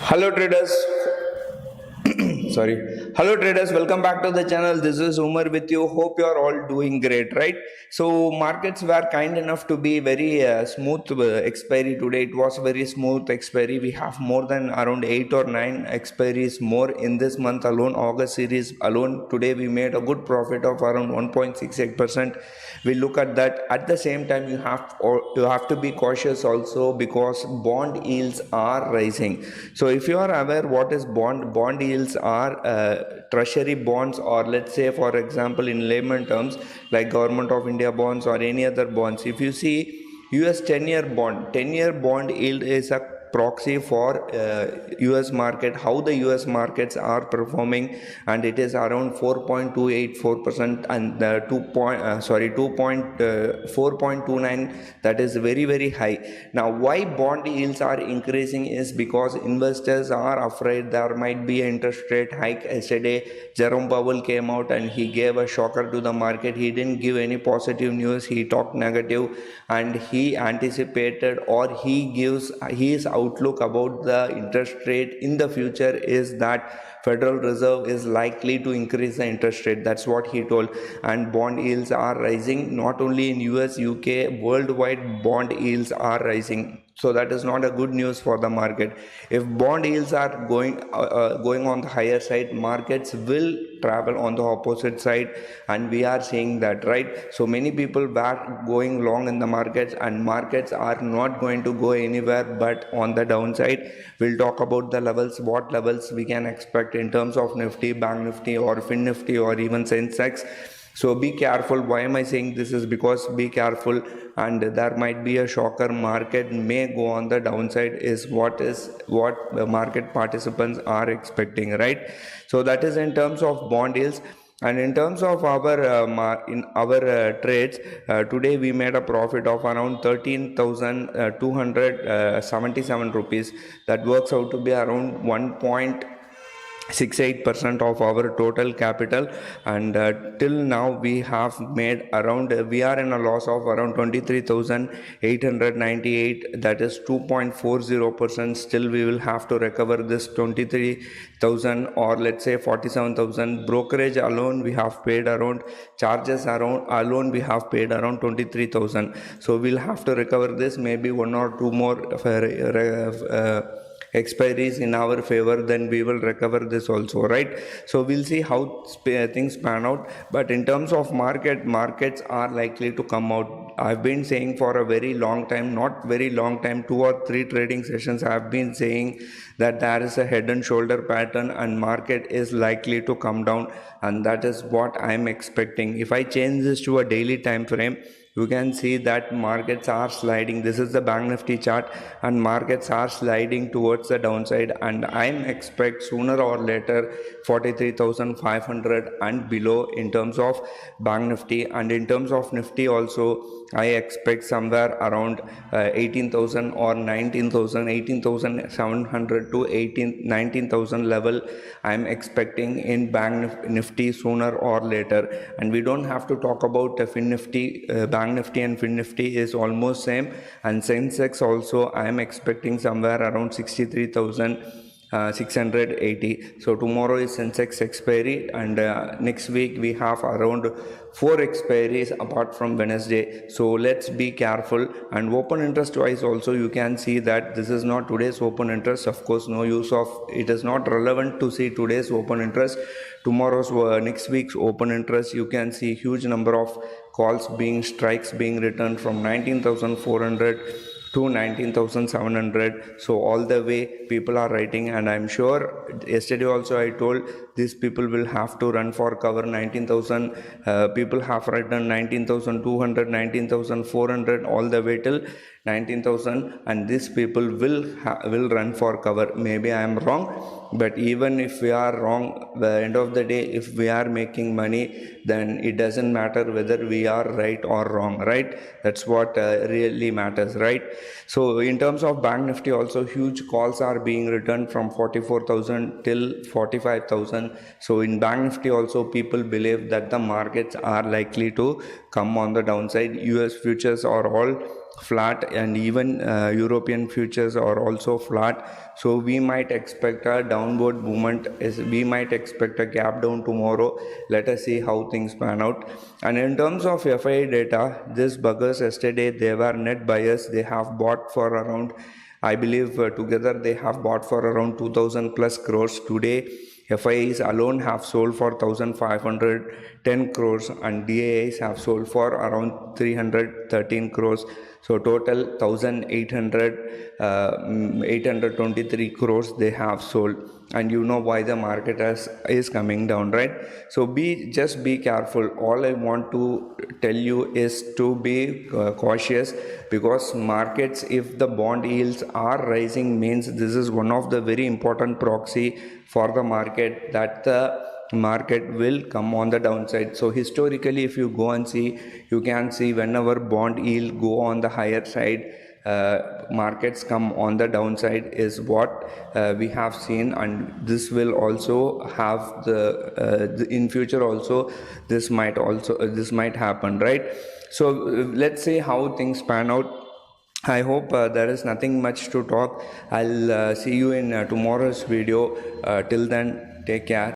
Hello traders. Sorry. Hello traders, welcome back to the channel. This is Umar with you. Hope you are all doing great, right? So markets were kind enough to be very smooth expiry today. It was very smooth expiry. We have more than around 8 or 9 expiries more in this month alone. August series alone, today we made a good profit of around 1.68%. We look at that. At the same time, you have to be cautious also, because bond yields are rising. So if you are aware what is bond yields are treasury bonds, or let's say for example in layman terms like government of India bonds or any other bonds. If you see US 10-year bond yield is a proxy for US market, how the US markets are performing, and it is around 4.284% and 4.29. That is very high. Now why bond yields are increasing is because investors are afraid there might be an interest rate hike. Yesterday Jerome Powell came out and he gave a shocker to the market. He didn't give any positive news, he talked negative, and he anticipated, or he gives his outlook about the interest rate in the future is that Federal Reserve is likely to increase the interest rate. That's what he told. And bond yields are rising, not only in US, UK, worldwide bond yields are rising. So that is not a good news for the market. If bond yields are going on the higher side, markets will travel on the opposite side, and we are seeing that, right? So many people were going long in the markets, and markets are not going to go anywhere but on the downside. We'll talk about the levels, what levels we can expect in terms of Nifty, Banknifty or Finnifty or even Sensex. So be careful. Why am I saying this? Is because be careful, and there might be a shocker. Market may go on the downside is what the market participants are expecting, right? So that is in terms of bond yields. And in terms of our trades, today we made a profit of around 13,277 rupees. That works out to be around 1.68% of our total capital, and till now we have made around, we are in a loss of around 23,898. that is 2.40%. Still we will have to recover this 23,000, or let's say 47,000. Brokerage alone we have paid around, charges alone we have paid around 23,000. So we'll have to recover this, maybe one or two more expiries in our favor, then we will recover this also, right? So we'll see how things pan out. But in terms of markets are likely to come out. I've been saying for a very long time, not very long time, 2 or 3 trading sessions, I've been saying that there is a head and shoulder pattern and market is likely to come down, and that is what I'm expecting. If I change this to a daily time frame, you can see that markets are sliding. This is the Banknifty chart, and markets are sliding towards the downside, and I expect sooner or later 43,500 and below in terms of Banknifty. And in terms of Nifty also, I expect somewhere around 18,000 or 19,000, 18,700 to 19,000 level I am expecting in Banknifty sooner or later. And we don't have to talk about Finnifty. Banknifty and Finnifty is almost same, and Sensex also I am expecting somewhere around 63,680. So tomorrow is Sensex expiry, and next week we have around 4 expiries apart from Wednesday. So let's be careful. And open interest wise also, you can see that this is not today's open interest. Of course, no use of it, is not relevant to see today's open interest. Tomorrow's next week's open interest, you can see huge number of strikes being returned from 19,400 to 19,700. So all the way people are writing, and I'm sure yesterday also I told these people will have to run for cover. 19,000 people have written 19,200, 19,400, all the way till 19,000, and these people will run for cover. Maybe I am wrong, but even if we are wrong, the end of the day, if we are making money, then it doesn't matter whether we are right or wrong, right? That's what really matters, right? So in terms of Banknifty also, huge calls are being returned from 44,000 till 45,000. So in Banknifty also, people believe that the markets are likely to come on the downside. US futures are all flat, and even European futures are also flat. So we might expect a downward movement. We might expect a gap down tomorrow. Let us see how things pan out. And in terms of FI data, this buggers yesterday, they were net buyers. They have bought for around, I believe together they have bought for around 2000 plus crores. Today FIs alone have sold for 1510 crores and DAIs have sold for around 313 crores. So total 823 crores they have sold. And you know why the market is coming down, right? So just be careful. All I want to tell you is to be cautious, because markets, if the bond yields are rising, means this is one of the very important proxy for the market that the market will come on the downside. So historically, if you go and see, you can see whenever bond yield go on the higher side, markets come on the downside is what we have seen, and this will also have in future also this might happen, right? So let's see how things pan out. I hope there is nothing much to talk. I'll see you in tomorrow's video. Till then, take care.